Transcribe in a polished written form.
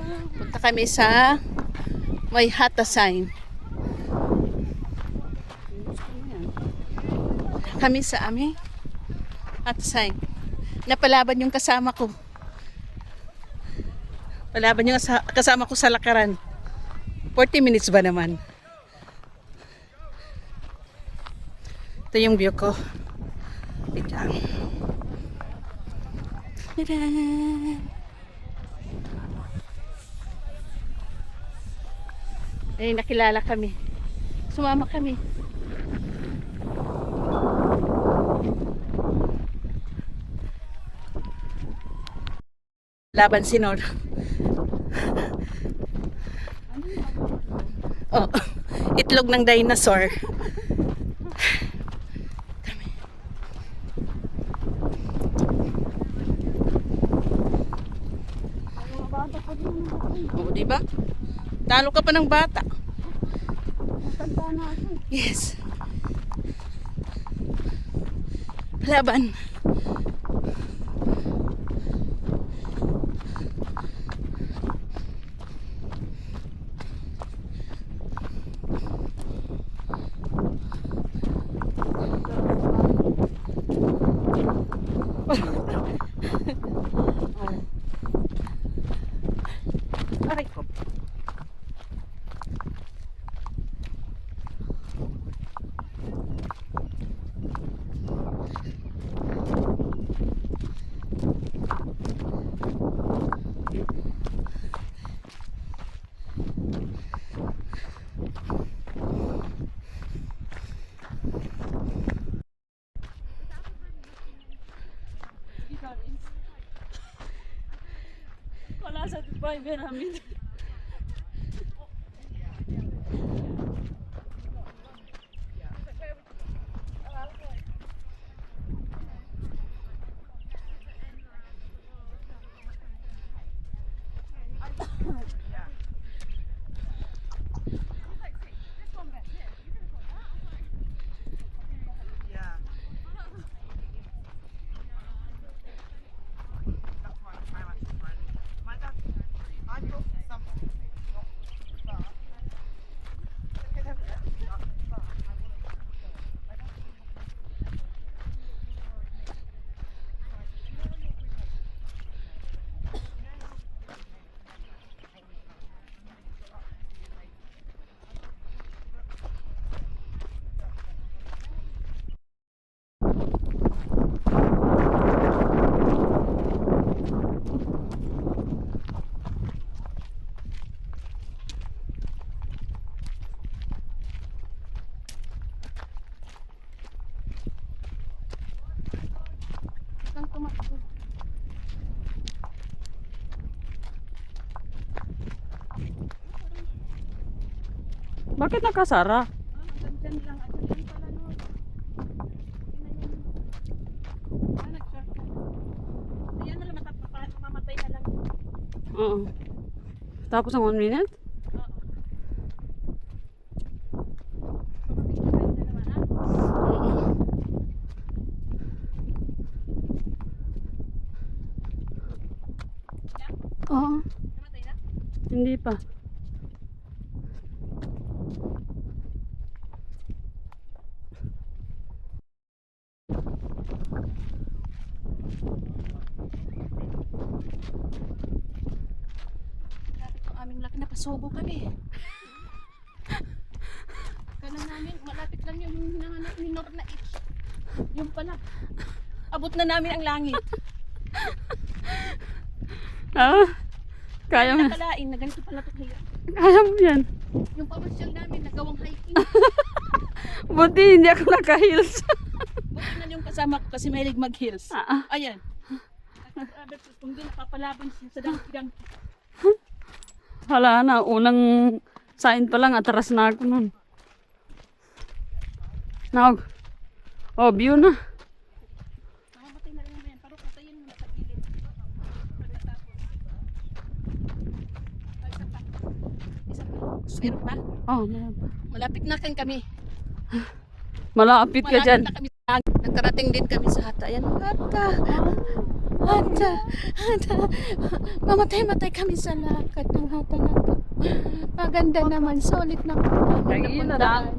Punta kami sa may hata sign. Kami sa aming hata sign. Napalaban yung kasama ko. Palaban yung kasama ko sa lakaran. 40 minutes ba naman? Ito yung view ko. Wait lang. Tadaan! Eh, nakilala kami. Sumama kami. Laban si Nor. Oh, itlog ng dinosaur. Oh, di ba? Talo ka pa ng bata. Yes. Laban. Aray ko. Wala sa Dubai, Benjamin. Bakit nakasara? Dyan lang, at dyan pala no. Ayan na lang, mamamatay na lang. Oo. Tapos ang 1 minute? Oo. Namatay na? Hindi pa. Aming laki, napasubo kami. Kala namin, malapit lang yung nanganak ni Nor na itch. Yung pala, abot na namin ang langit. Ah, kaya mo. Nakalain na ganito pala ito kaya. Kaya mo yan. Yung pamasyal namin, nagawang hiking. Buti hindi ako naka-heels. Buti na yung kasama ko kasi mahilig mag-hills. Ah, Ayan. Kung doon napapalaban siya sa dang-dang. Hala na, unang sign pa lang, atras na ako nun. Now, oh, view na. Mamamatay na rin naman yan. Parang patayin mo na sa gilid. Isa pa. Meron pa? Oh, meron pa. Malapit na kami. Malapit ka dyan. Na kami. Nagkarating din kami sa hata. Ayan, hata. mamatay-matay kami sa lakad ng hata na to. Maganda naman, solid na po namin napuntahan.